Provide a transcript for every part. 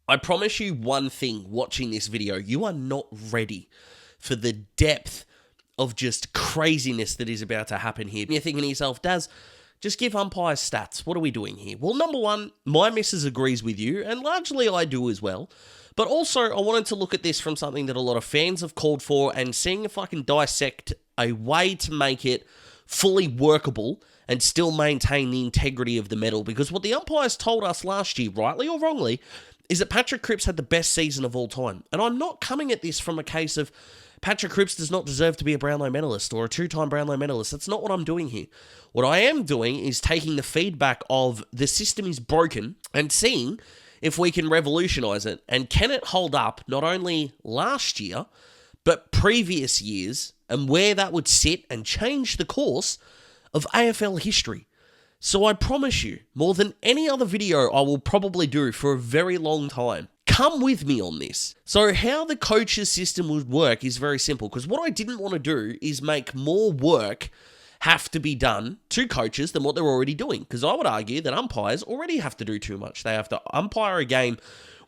I promise you one thing watching this video, you are not ready for the depth of just craziness that is about to happen here. You're thinking to yourself, Daz, just give umpires stats. What are we doing here? Well, number one, my missus agrees with you, and largely I do as well. But also, I wanted to look at this from something that a lot of fans have called for and seeing if I can dissect a way to make it fully workable and still maintain the integrity of the medal. Because what the umpires told us last year, rightly or wrongly, is that Patrick Cripps had the best season of all time. And I'm not coming at this from a case of Patrick Cripps does not deserve to be a Brownlow medalist or a two-time Brownlow medalist. That's not what I'm doing here. What I am doing is taking the feedback of the system is broken and seeing if we can revolutionise it. And can it hold up not only last year, but previous years, and where that would sit and change the course of AFL history. So I promise you, more than any other video I will probably do for a very long time, come with me on this. So how the coaches system would work is very simple, because what I didn't want to do is make more work have to be done to coaches than what they're already doing, because I would argue that umpires already have to do too much. They have to umpire a game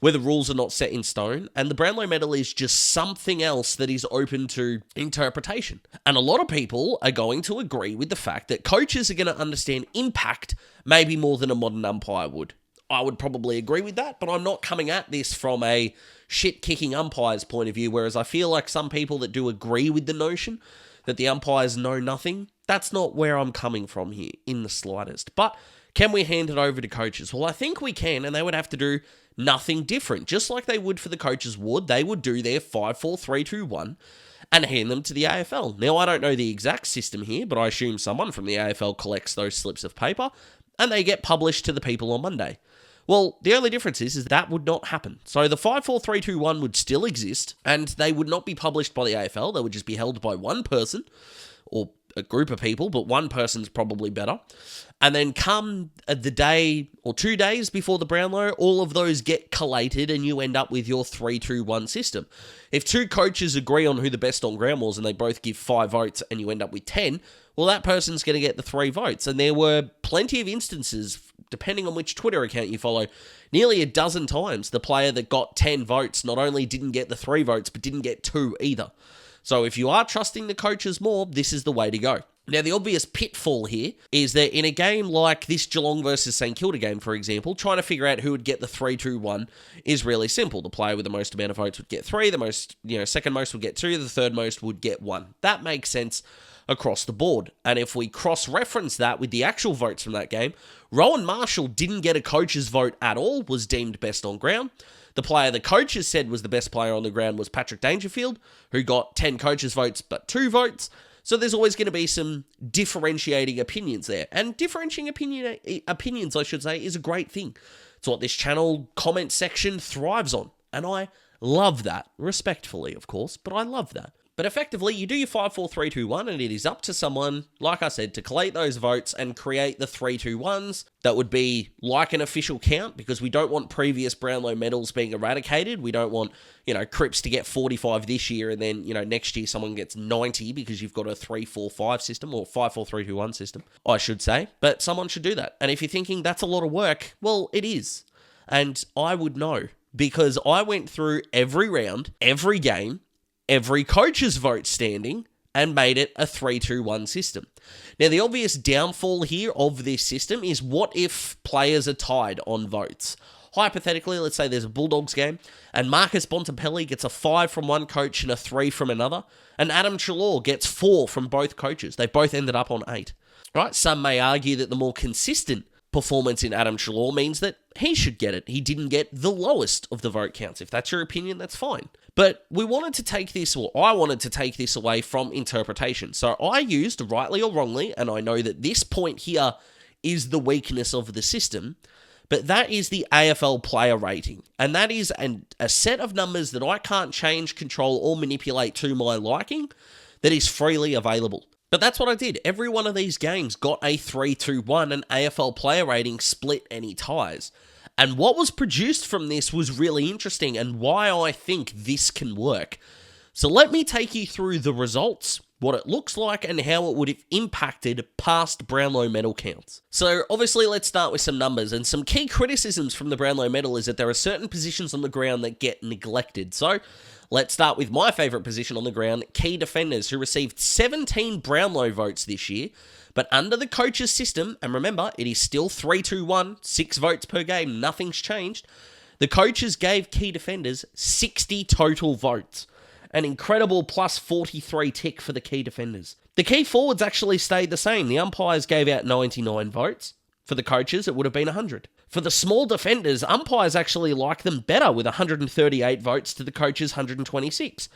where the rules are not set in stone, and the Brownlow medal is just something else that is open to interpretation. And a lot of people are going to agree with the fact that coaches are going to understand impact maybe more than a modern umpire would. I would probably agree with that, but I'm not coming at this from a shit-kicking umpire's point of view, whereas I feel like some people that do agree with the notion that the umpires know nothing, that's not where I'm coming from here in the slightest. But can we hand it over to coaches? Well, I think we can, and they would have to do nothing different. Just like they would for the coaches would, they would do their 5-4-3-2-1 and hand them to the AFL. Now, I don't know the exact system here, but I assume someone from the AFL collects those slips of paper and they get published to the people on Monday. Well, the only difference is that would not happen. So the 5-4-3-2-1 would still exist, and they would not be published by the AFL. They would just be held by one person, or a group of people, but one person's probably better. And then come the day or 2 days before the Brownlow, all of those get collated and you end up with your 3-2-1 system. If two coaches agree on who the best on ground was and they both give 5 votes and you end up with 10, well, that person's going to get the 3 votes. And there were plenty of instances, depending on which Twitter account you follow, nearly a dozen times the player that got 10 votes not only didn't get the 3 votes, but didn't get 2 either. So if you are trusting the coaches more, this is the way to go. Now, the obvious pitfall here is that in a game like this Geelong versus St Kilda game, for example, trying to figure out who would get the 3-2-1 is really simple. The player with the most amount of votes would get 3, the most, second most would get 2, the third most would get 1. That makes sense across the board. And if we cross-reference that with the actual votes from that game, Rowan Marshall didn't get a coach's vote at all, was deemed best on ground. The player the coaches said was the best player on the ground was Patrick Dangerfield, who got 10 coaches' votes but 2 votes. So there's always going to be some differentiating opinions there. And differentiating opinions, I should say, is a great thing. It's what this channel comment section thrives on. And I love that. Respectfully, of course, but I love that. But effectively, you do your 5-4-3-2-1, and it is up to someone, like I said, to collate those votes and create the 3-2-1s. That would be like an official count, because we don't want previous Brownlow medals being eradicated. We don't want, Cripps to get 45 this year, and then, next year someone gets 90 because you've got a 3-4-5 system, or 5-4-3-2-1 system, I should say. But someone should do that. And if you're thinking that's a lot of work, well, it is. And I would know, because I went through every round, every game, every coach's vote standing, and made it a 3-2-1 system. Now, the obvious downfall here of this system is, what if players are tied on votes? Hypothetically, let's say there's a Bulldogs game, and Marcus Bontempelli gets a 5 from one coach and a 3 from another, and Adam Treloar gets 4 from both coaches. They both ended up on 8. Right? Some may argue that the more consistent performance in Adam Treloar means that he should get it. He didn't get the lowest of the vote counts. If that's your opinion, that's fine. But I wanted to take this away from interpretation. So I used, rightly or wrongly, and I know that this point here is the weakness of the system, but that is the AFL player rating. And that is a set of numbers that I can't change, control, or manipulate to my liking, that is freely available. But that's what I did. Every one of these games got a 3-2-1, and AFL player rating split any ties. And what was produced from this was really interesting, and why I think this can work. So let me take you through the results what it looks like, and how it would have impacted past Brownlow medal counts. So obviously let's start with some numbers, and some key criticisms from the Brownlow medal is that there are certain positions on the ground that get neglected. So let's start with my favourite position on the ground, key defenders, who received 17 Brownlow votes this year, but under the coach's system, and remember, it is still 3-2-1, 6 votes per game, nothing's changed, the coaches gave key defenders 60 total votes. An incredible plus 43 tick for the key defenders. The key forwards actually stayed the same. The umpires gave out 99 votes. For the coaches, it would have been 100. For the small defenders, umpires actually like them better with 138 votes to the coaches' 126.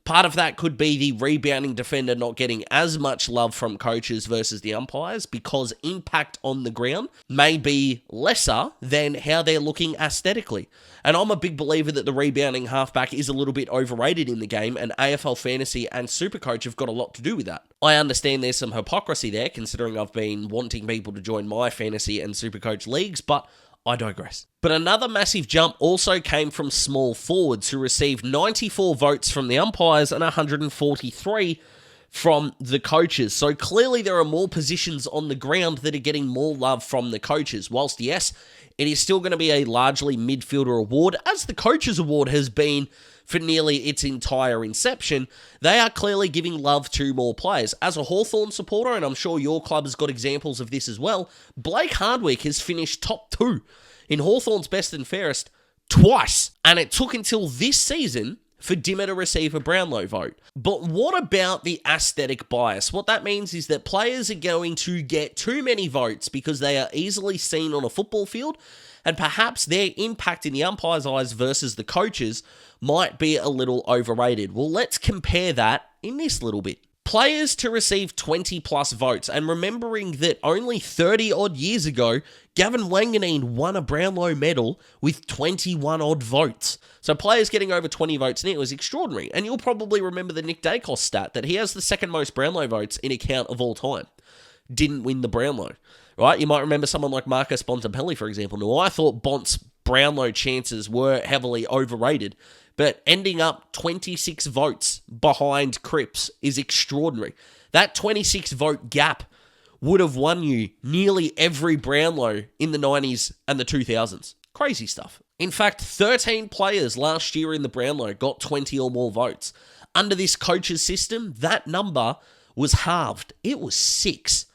Part of that could be the rebounding defender not getting as much love from coaches versus the umpires because impact on the ground may be lesser than how they're looking aesthetically. And I'm a big believer that the rebounding halfback is a little bit overrated in the game, and AFL Fantasy and Supercoach have got a lot to do with that. I understand there's some hypocrisy there, considering I've been wanting people to join my Fantasy and Supercoach leagues, but I digress. But another massive jump also came from small forwards, who received 94 votes from the umpires and 143 from the coaches. So clearly there are more positions on the ground that are getting more love from the coaches. Whilst yes, it is still going to be a largely midfielder award, as the coaches award has been for nearly its entire inception, they are clearly giving love to more players. As a Hawthorn supporter, and I'm sure your club has got examples of this as well, Blake Hardwick has finished top 2 in Hawthorn's best and fairest twice, and it took until this season for Dimmer to receive a Brownlow vote. But what about the aesthetic bias? What that means is that players are going to get too many votes because they are easily seen on a football field, and perhaps their impact in the umpire's eyes versus the coaches might be a little overrated. Well, let's compare that in this little bit. Players to receive 20 plus votes, and remembering that only 30 odd years ago, Gavin Wanganeen won a Brownlow medal with 21 odd votes. So players getting over 20 votes in it was extraordinary. And you'll probably remember the Nick Dacos stat that he has the second most Brownlow votes in a count of all time. Didn't win the Brownlow, right? You might remember someone like Marcus Bontempelli, for example. Now, I thought Bont's Brownlow chances were heavily overrated, but ending up 26 votes behind Cripps is extraordinary. That 26 vote gap would have won you nearly every Brownlow in the 90s and the 2000s. Crazy stuff. In fact, 13 players last year in the Brownlow got 20 or more votes. Under this coach's system, that number was halved. It was 6,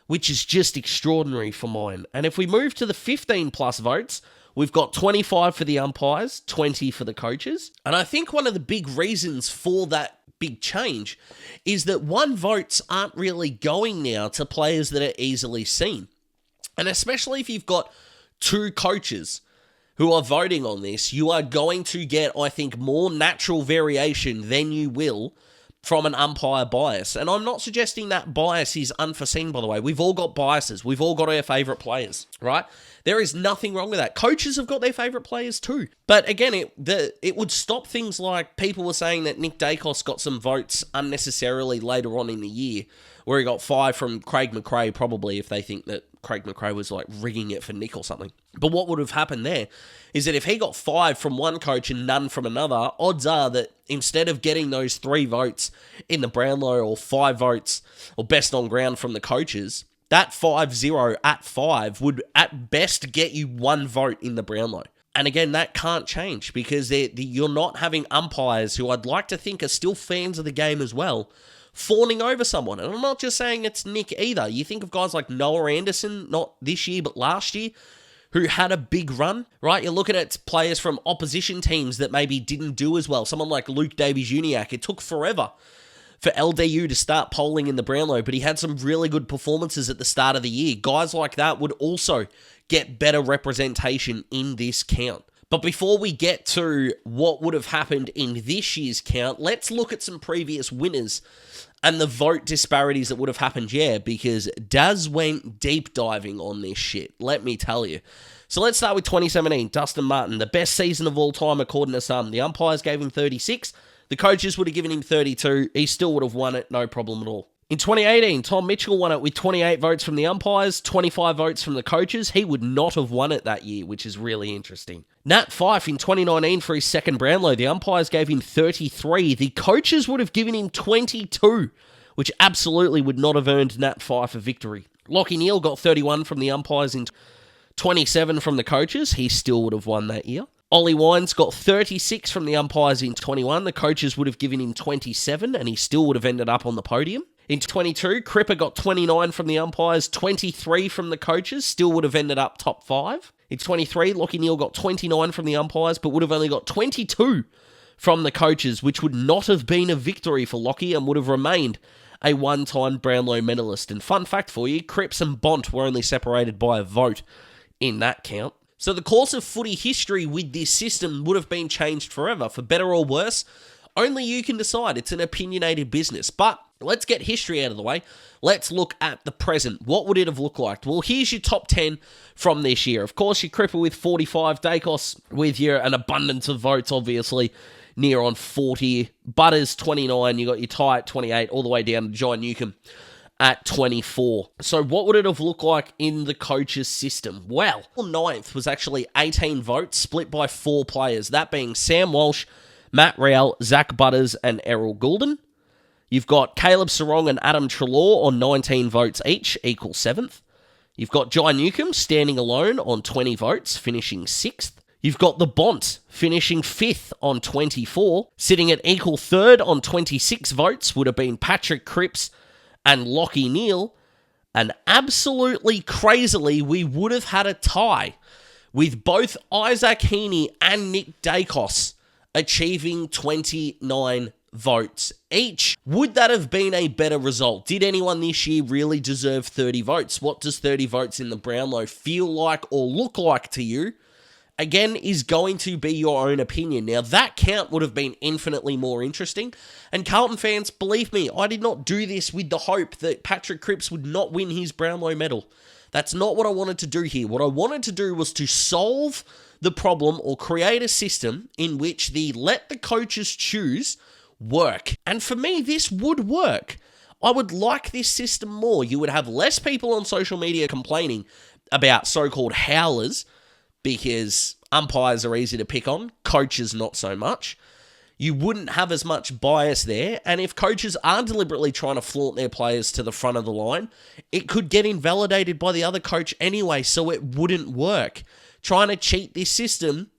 which is just extraordinary for mine. And if we move to the 15 plus votes, we've got 25 for the umpires, 20 for the coaches. And I think one of the big reasons for that big change is that 1 votes aren't really going now to players that are easily seen. And especially if you've got 2 coaches who are voting on this, you are going to get, I think, more natural variation than you will from an umpire bias. And I'm not suggesting that bias is unforeseen, by the way. We've all got biases. We've all got our favourite players, right? There is nothing wrong with that. Coaches have got their favourite players too. But again, it would stop things like people were saying that Nick Dacos got some votes unnecessarily later on in the year, where he got 5 from Craig McRae, probably, if they think that Craig McRae was like rigging it for Nick or something. But what would have happened there is that if he got 5 from one coach and none from another, odds are that instead of getting those 3 votes in the Brownlow or 5 votes or best on ground from the coaches, that 5-0 at 5 would at best get you 1 vote in the Brownlow. And again, that can't change because you're not having umpires who I'd like to think are still fans of the game as well, fawning over someone. And I'm not just saying it's Nick either. You think of guys like Noah Anderson, not this year, but last year, who had a big run, right? You're looking at players from opposition teams that maybe didn't do as well. Someone like Luke Davies-Uniacke. It took forever for LDU to start polling in the Brownlow, but he had some really good performances at the start of the year. Guys like that would also get better representation in this count. But before we get to what would have happened in this year's count, let's look at some previous winners and the vote disparities that would have happened, because Daz went deep diving on this shit, let me tell you. So let's start with 2017, Dustin Martin, the best season of all time according to some. The umpires gave him 36, the coaches would have given him 32, he still would have won it, no problem at all. In 2018, Tom Mitchell won it with 28 votes from the umpires, 25 votes from the coaches. He would not have won it that year, which is really interesting. Nat Fyfe in 2019 for his second Brownlow, the umpires gave him 33. The coaches would have given him 22, which absolutely would not have earned Nat Fyfe a victory. Lachie Neale got 31 from the umpires and 27 from the coaches. He still would have won that year. Ollie Wines got 36 from the umpires in 21. The coaches would have given him 27, and he still would have ended up on the podium. In 22, Crippa got 29 from the umpires, 23 from the coaches, still would have ended up top 5. In 23, Lachie Neale got 29 from the umpires, but would have only got 22 from the coaches, which would not have been a victory for Lachie and would have remained a one-time Brownlow medalist. And fun fact for you, Cripps and Bont were only separated by a vote in that count. So the course of footy history with this system would have been changed forever, for better or worse. Only you can decide. It's an opinionated business. But let's get history out of the way. Let's look at the present. What would it have looked like? Well, here's your top 10 from this year. Of course, your Crippa with 45, Dacos with an abundance of votes, obviously, near on 40. Butters, 29. You got your Ty at 28, all the way down to John Newcomb at 24. So what would it have looked like in the coaches' system? Well, ninth was actually 18 votes, split by 4 players, that being Sam Walsh, Matt Rowell, Zach Butters, and Errol Goulden. You've got Caleb Sarong and Adam Treloar on 19 votes each, equal 7th. You've got Jai Newcomb standing alone on 20 votes, finishing 6th. You've got the Bont finishing 5th on 24. Sitting at equal 3rd on 26 votes would have been Patrick Cripps and Lachie Neale. And absolutely crazily, we would have had a tie with both Isaac Heaney and Nick Dacos achieving 29 votes each. Would that have been a better result? Did anyone this year really deserve 30 votes? What does 30 votes in the Brownlow feel like or look like to you? Again, is going to be your own opinion. Now, that count would have been infinitely more interesting. And Carlton fans, believe me, I did not do this with the hope that Patrick Cripps would not win his Brownlow medal. That's not what I wanted to do here. What I wanted to do was to solve the problem or create a system in which the let the coaches choose work. And for me, this would work. I would like this system more. You would have less people on social media complaining about so-called howlers, because umpires are easy to pick on, coaches not so much. You wouldn't have as much bias there, and if coaches are deliberately trying to flaunt their players to the front of the line, it could get invalidated by the other coach anyway, so it wouldn't work. Trying to cheat this system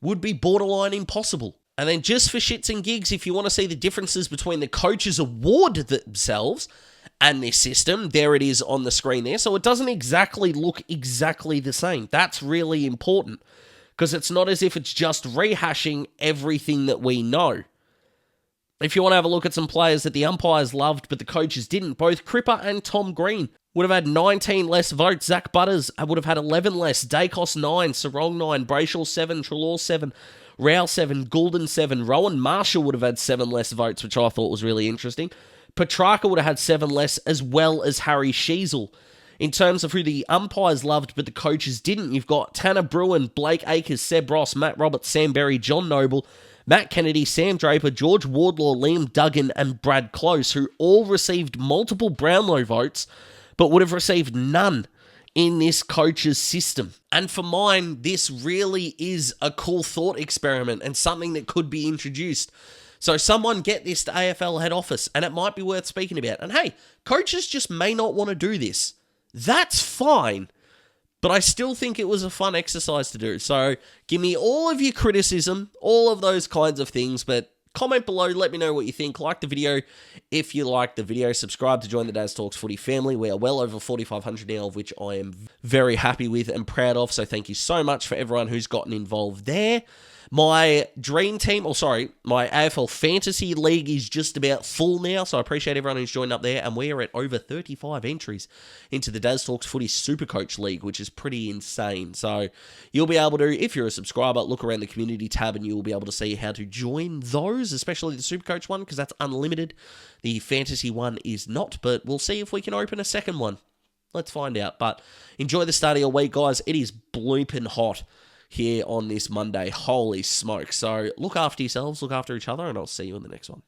would be borderline impossible. And then just for shits and gigs, if you want to see the differences between the coaches award themselves and this system, there it is on the screen there. So it doesn't exactly look exactly the same. That's really important, because it's not as if it's just rehashing everything that we know. If you want to have a look at some players that the umpires loved but the coaches didn't, both Crippa and Tom Green would have had 19 less votes. Zach Butters would have had 11 less. Dacos 9, Sarong 9, Brayshaw 7, Treloar 7, Rowell 7, Goulden 7. Rowan Marshall would have had 7 less votes, which I thought was really interesting. Petrarca would have had 7 less, as well as Harry Sheasel. In terms of who the umpires loved but the coaches didn't, you've got Tanner Bruin, Blake Akers, Seb Ross, Matt Roberts, Sam Berry, John Noble, Matt Kennedy, Sam Draper, George Wardlaw, Liam Duggan, and Brad Close, who all received multiple Brownlow votes but would have received none in this coach's system. And for mine, this really is a cool thought experiment and something that could be introduced. So someone get this to AFL head office, and it might be worth speaking about. And hey, coaches just may not want to do this. That's fine, but I still think it was a fun exercise to do. So give me all of your criticism, all of those kinds of things, but comment below, let me know what you think. Like the video if you like the video. Subscribe to join the Daz Talks Footy family. We are well over 4,500 now, of which I am very happy with and proud of. So thank you so much for everyone who's gotten involved there. My dream team, my AFL Fantasy League is just about full now, so I appreciate everyone who's joined up there, and we are at over 35 entries into the Daz Talks Footy Supercoach League, which is pretty insane. So you'll be able to, if you're a subscriber, look around the community tab and you'll be able to see how to join those, especially the Supercoach one, because that's unlimited. The Fantasy one is not, but we'll see if we can open a second one. Let's find out. But enjoy the start of your week, guys. It is bleeping hot here on this Monday. Holy smoke. So look after yourselves, look after each other, and I'll see you in the next one.